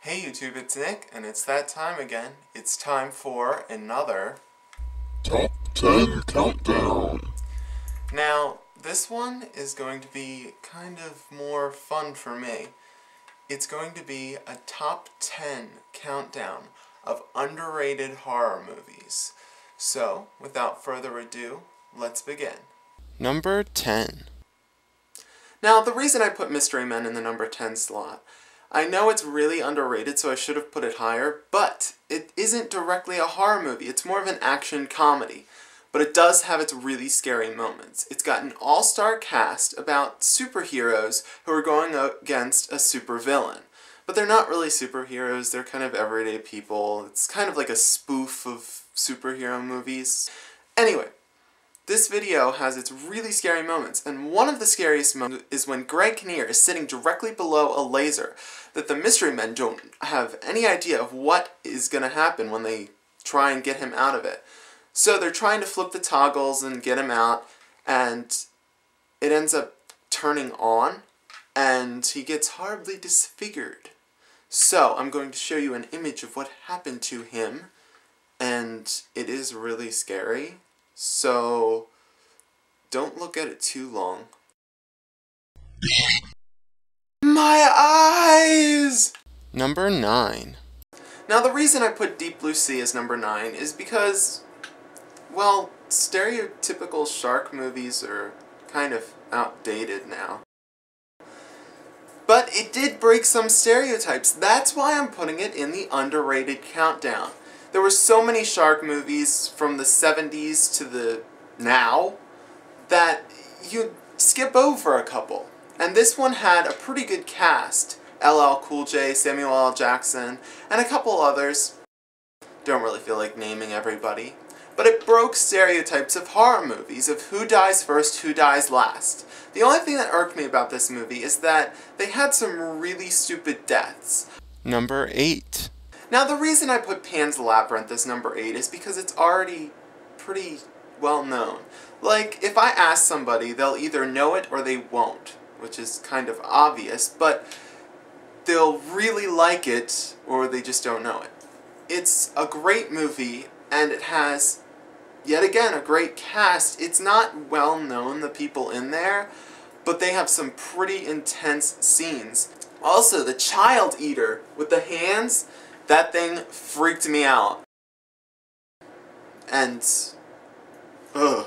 Hey YouTube, it's Nick, and it's that time again. It's time for another Top 10 Countdown. Now, this one is going to be kind of more fun for me. It's going to be a top 10 countdown of underrated horror movies. So, without further ado, let's begin. Number 10. Now, the reason I put Mystery Men in the number 10 slot, I know it's really underrated, so I should have put it higher, but it isn't directly a horror movie. It's more of an action comedy, but it does have its really scary moments. It's got an all-star cast about superheroes who are going against a supervillain. But they're not really superheroes, they're kind of everyday people. It's kind of like a spoof of superhero movies. Anyway, this video has its really scary moments, and one of the scariest moments is when Greg Kinnear is sitting directly below a laser that the Mystery Men don't have any idea of what is going to happen when they try and get him out of it. So they're trying to flip the toggles and get him out, and it ends up turning on, and he gets horribly disfigured. So I'm going to show you an image of what happened to him, and it is really scary. So, don't look at it too long. My eyes! Number 9. Now the reason I put Deep Blue Sea as number 9 is because, well, stereotypical shark movies are kind of outdated now. But it did break some stereotypes. That's why I'm putting it in the underrated countdown. There were so many shark movies from the 70s to the now that you skip over a couple. And this one had a pretty good cast. LL Cool J, Samuel L. Jackson, and a couple others. Don't really feel like naming everybody. But it broke stereotypes of horror movies, of who dies first, who dies last. The only thing that irked me about this movie is that they had some really stupid deaths. Number 8. Now, the reason I put Pan's Labyrinth as number 8 is because it's already pretty well known. Like, if I ask somebody, they'll either know it or they won't, which is kind of obvious, but they'll really like it or they just don't know it. It's a great movie, and it has, yet again, a great cast. It's not well known, the people in there, but they have some pretty intense scenes. Also, the child eater with the hands, that thing freaked me out. And, ugh.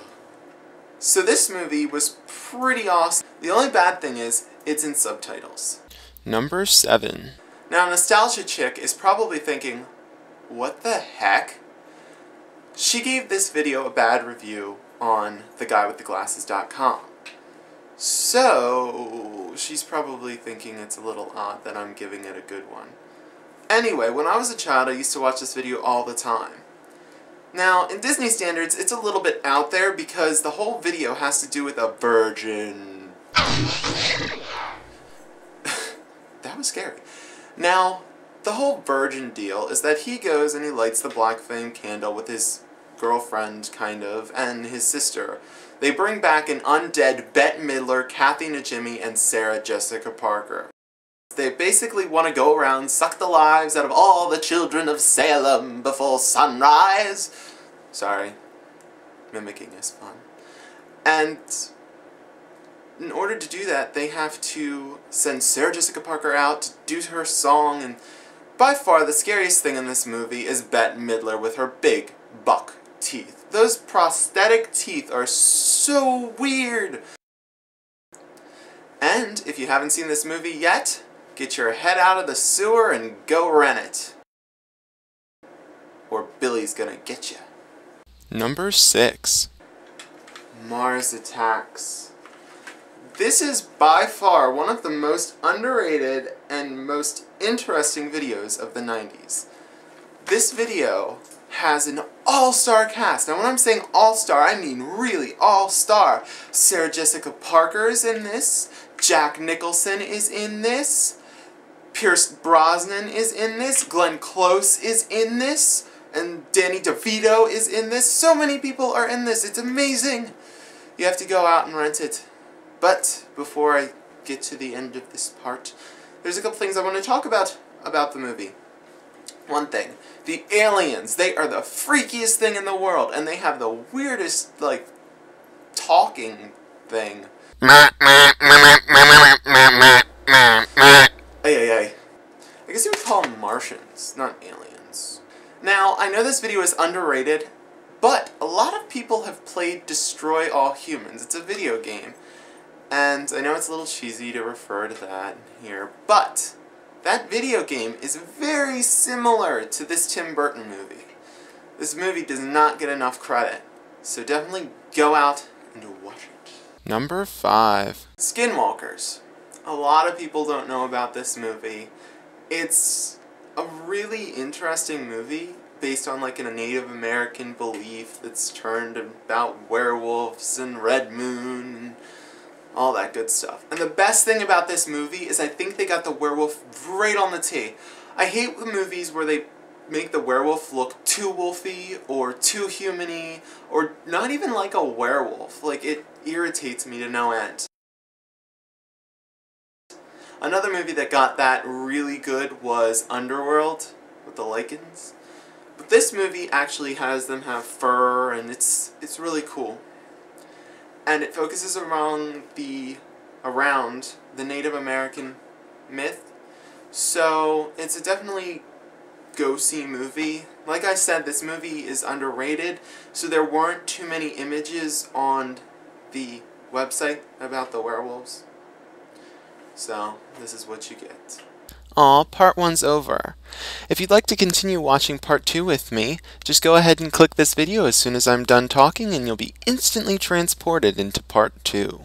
So this movie was pretty awesome. The only bad thing is, it's in subtitles. Number 7. Now, Nostalgia Chick is probably thinking, what the heck? She gave this video a bad review on theguywiththeglasses.com. So, she's probably thinking it's a little odd that I'm giving it a good one. Anyway, when I was a child, I used to watch this video all the time. Now, in Disney standards, it's a little bit out there because the whole video has to do with a virgin. That was scary. Now, the whole virgin deal is that he goes and he lights the black flame candle with his girlfriend, kind of, and his sister. They bring back an undead Bette Midler, Kathy Najimy, and Sarah Jessica Parker. They basically want to go around, suck the lives out of all the children of Salem before sunrise. Sorry, mimicking is fun. And in order to do that, they have to send Sarah Jessica Parker out to do her song, and by far the scariest thing in this movie is Bette Midler with her big buck teeth. Those prosthetic teeth are so weird. And if you haven't seen this movie yet, get your head out of the sewer and go rent it. Or Billy's gonna get you. Number 6. Mars Attacks. This is by far one of the most underrated and most interesting videos of the 90s. This video has an all-star cast. Now when I'm saying all-star, I mean really all-star. Sarah Jessica Parker is in this. Jack Nicholson is in this. Pierce Brosnan is in this, Glenn Close is in this, and Danny DeVito is in this. So many people are in this, it's amazing! You have to go out and rent it. But before I get to the end of this part, there's a couple things I want to talk about. about the movie. One thing. The aliens, they are the freakiest thing in the world, and they have the weirdest, like, talking thing. Ay, ay, ay. I guess you would call them Martians, not aliens. Now, I know this video is underrated, but a lot of people have played Destroy All Humans. It's a video game, and I know it's a little cheesy to refer to that here, but that video game is very similar to this Tim Burton movie. This movie does not get enough credit, so definitely go out and watch it. Number 5. Skinwalkers. A lot of people don't know about this movie. It's a really interesting movie based on like a Native American belief that's turned about werewolves and Red Moon and all that good stuff. And the best thing about this movie is I think they got the werewolf right on the tee. I hate the movies where they make the werewolf look too wolfy or too human-y or not even like a werewolf. Like, it irritates me to no end. Another movie that got that really good was Underworld with the Lycans. But this movie actually has them have fur, and it's really cool. And it focuses around the Native American myth. So it's a definitely go-see movie. Like I said, this movie is underrated, so there weren't too many images on the website about the werewolves. So this is what you get. Aw, part 1's over. If you'd like to continue watching part 2 with me, just go ahead and click this video as soon as I'm done talking and you'll be instantly transported into part 2.